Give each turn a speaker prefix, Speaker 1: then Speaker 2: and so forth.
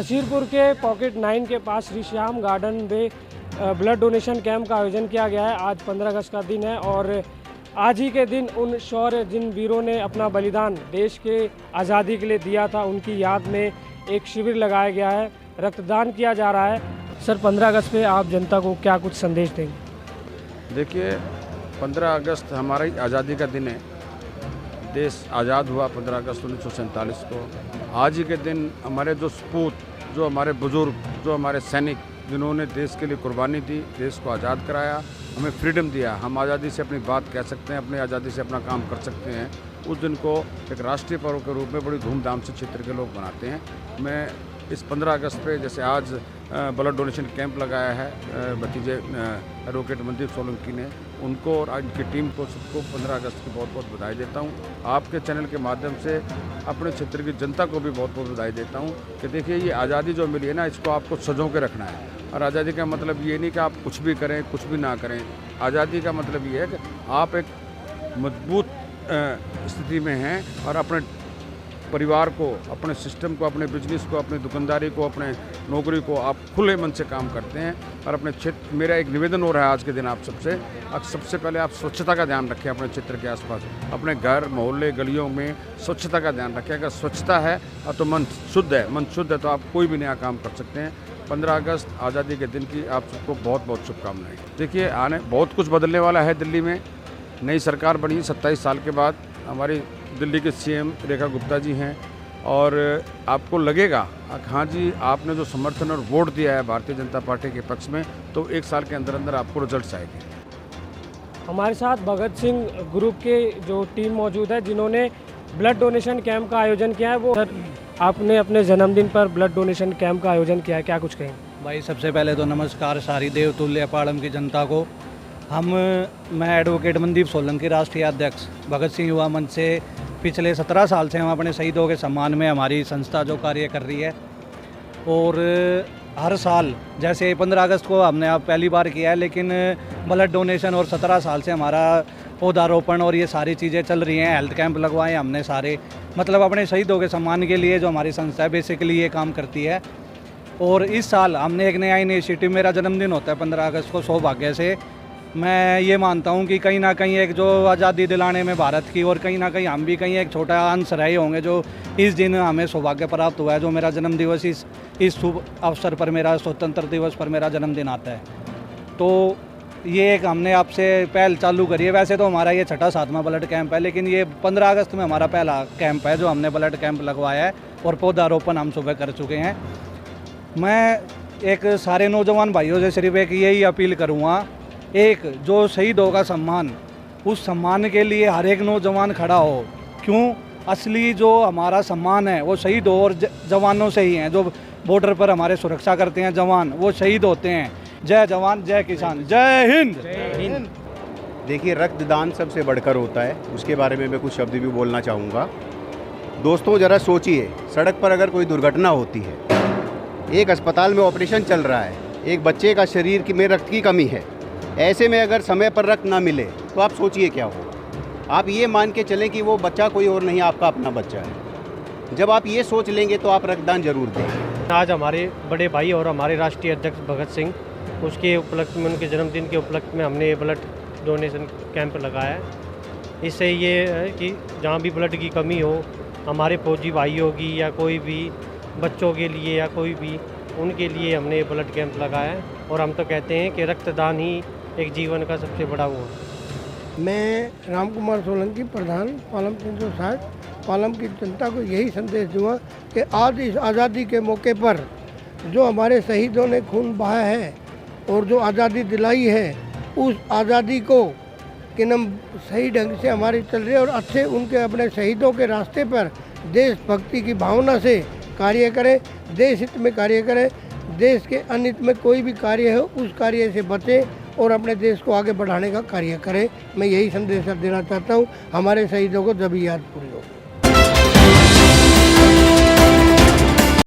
Speaker 1: नसीरपुर के पॉकेट 9 के पास श्री श्याम गार्डन में ब्लड डोनेशन कैंप का आयोजन किया गया है। आज 15 अगस्त का दिन है और आज ही के दिन उन शौर्य जिन वीरों ने अपना बलिदान देश के आज़ादी के लिए दिया था, उनकी याद में एक शिविर लगाया गया है, रक्तदान किया जा रहा है। सर, 15 अगस्त पे आप जनता को क्या कुछ संदेश देंगे?
Speaker 2: देखिए, 15 अगस्त हमारी आज़ादी का दिन है। देश आज़ाद हुआ 15 अगस्त 1947 को। आज ही के दिन हमारे जो सपूत, जो हमारे बुज़ुर्ग, जो हमारे सैनिक, जिन्होंने देश के लिए कुर्बानी दी, देश को आज़ाद कराया, हमें फ्रीडम दिया, हम आज़ादी से अपनी बात कह सकते हैं, अपनी आज़ादी से अपना काम कर सकते हैं। उस दिन को एक राष्ट्रीय पर्व के रूप में बड़ी धूमधाम से क्षेत्र के लोग मनाते हैं। मैं इस 15 अगस्त पे, जैसे आज ब्लड डोनेशन कैंप लगाया है भतीजे एडवोकेट मनदीप सोलंकी ने, उनको और उनकी टीम को सबको 15 अगस्त की बहुत बहुत बधाई देता हूँ। आपके चैनल के माध्यम से अपने क्षेत्र की जनता को भी बहुत बहुत बधाई देता हूँ कि देखिए, ये आज़ादी जो मिली है ना, इसको आपको सजों के रखना है। और आज़ादी का मतलब ये नहीं कि आप कुछ भी करें, कुछ भी ना करें। आज़ादी का मतलब ये है कि आप एक मजबूत स्थिति में हैं और अपने परिवार को, अपने सिस्टम को, अपने बिजनेस को, अपनी दुकानदारी को, अपने नौकरी को आप खुले मन से काम करते हैं। और अपने क्षेत्र, मेरा एक निवेदन हो रहा है आज के दिन आप सबसे पहले आप स्वच्छता का ध्यान रखें। अपने क्षेत्र के आसपास, अपने घर, मोहल्ले, गलियों में स्वच्छता का ध्यान रखें। अगर स्वच्छता है तो मन शुद्ध है तो आप कोई भी नया काम कर सकते हैं। 15 अगस्त आज़ादी के दिन की आप सबको बहुत बहुत शुभकामनाएँ। देखिए, आने बहुत कुछ बदलने वाला है। दिल्ली में नई सरकार बनी 27 साल के बाद। हमारी दिल्ली के सीएम रेखा गुप्ता जी हैं और आपको लगेगा, हाँ जी, आपने जो समर्थन और वोट दिया है भारतीय जनता पार्टी के पक्ष में, तो 1 साल के अंदर अंदर आपको रिजल्ट्स आएंगे।
Speaker 1: हमारे साथ भगत सिंह ग्रुप के जो टीम मौजूद है, जिन्होंने ब्लड डोनेशन कैंप का आयोजन किया है। वो सर, आपने अपने जन्मदिन पर ब्लड डोनेशन कैंप का आयोजन किया है, क्या कुछ कहें?
Speaker 3: भाई, सबसे पहले तो नमस्कार सारी देवतुल्य पाड़म की जनता को। मैं एडवोकेट मनदीप सोलंकी, राष्ट्रीय अध्यक्ष भगत सिंह युवा मंच से पिछले 17 साल से हम अपने शहीदों के सम्मान में हमारी संस्था जो कार्य कर रही है। और हर साल जैसे 15 अगस्त को हमने अब पहली बार किया है, लेकिन ब्लड डोनेशन और 17 साल से हमारा पौधारोपण और ये सारी चीज़ें चल रही हैं। हेल्थ कैंप लगवाए हमने सारे, मतलब अपने शहीदों के सम्मान के लिए जो हमारी संस्था है बेसिकली ये काम करती है। और इस साल हमने एक नया इनिशिएटिव, मेरा जन्मदिन होता है 15 अगस्त को, सौभाग्य से मैं ये मानता हूँ कि कहीं ना कहीं एक जो आज़ादी दिलाने में भारत की, और कहीं ना कहीं हम भी कहीं एक छोटा अंश रहे होंगे जो इस दिन हमें सौभाग्य प्राप्त हुआ है। जो मेरा जन्मदिवस इस शुभ अवसर पर, मेरा स्वतंत्र दिवस पर मेरा जन्मदिन आता है, तो ये एक हमने आपसे पहल चालू करी है। वैसे तो हमारा ये 6वां ब्लड कैंप है, लेकिन ये 15 अगस्त में हमारा पहला कैंप है जो हमने ब्लड कैंप लगवाया है और पौधारोपण हम सुबह कर चुके हैं। मैं एक सारे नौजवान भाइयों से सिर्फ एक यही अपील करूँगा, एक जो शहीदों का सम्मान, उस सम्मान के लिए हर एक नौजवान खड़ा हो। क्यों? असली जो हमारा सम्मान है वो शहीदों और जवानों से ही हैं। जो बॉर्डर पर हमारे सुरक्षा करते हैं जवान, वो शहीद होते हैं। जय जवान, जय किसान, जय हिंद।
Speaker 1: जय हिंद।
Speaker 4: देखिए, रक्तदान सबसे बढ़कर होता है, उसके बारे में मैं कुछ शब्द भी बोलना चाहूँगा। दोस्तों, ज़रा सोचिए, सड़क पर अगर कोई दुर्घटना होती है, एक अस्पताल में ऑपरेशन चल रहा है, एक बच्चे का शरीर में रक्त की कमी है, ऐसे में अगर समय पर रक्त ना मिले तो आप सोचिए क्या हो। आप ये मान के चलें कि वो बच्चा कोई और नहीं, आपका अपना बच्चा है। जब आप ये सोच लेंगे तो आप रक्तदान जरूर दें।
Speaker 5: आज हमारे बड़े भाई और हमारे राष्ट्रीय अध्यक्ष भगत सिंह, उसके उपलक्ष्य में, उनके जन्मदिन के उपलक्ष्य में हमने ब्लड डोनेशन कैंप लगाया है। इससे ये है कि जहाँ भी ब्लड की कमी हो, हमारे फौजी भाइयों की या कोई भी बच्चों के लिए या कोई भी, उनके लिए हमने ब्लड कैंप लगाया है। और हम तो कहते हैं कि रक्तदान ही एक जीवन का सबसे बड़ा वो है।
Speaker 6: मैं राम कुमार सोलंकी, प्रधान पालम 360, पालम की जनता को यही संदेश दूंगा कि आज इस आज़ादी के मौके पर जो हमारे शहीदों ने खून बहाया है और जो आज़ादी दिलाई है, उस आज़ादी को कि हम सही ढंग से हमारी चल रही है और अच्छे उनके अपने शहीदों के रास्ते पर देशभक्ति की भावना से कार्य करें, देश हित में कार्य करें। देश के अनित में कोई भी कार्य हो, उस कार्य से बचें और अपने देश को आगे बढ़ाने का कार्य करें। मैं यही संदेश देना चाहता हूँ। हमारे शहीदों को जब याद पूरी होगी।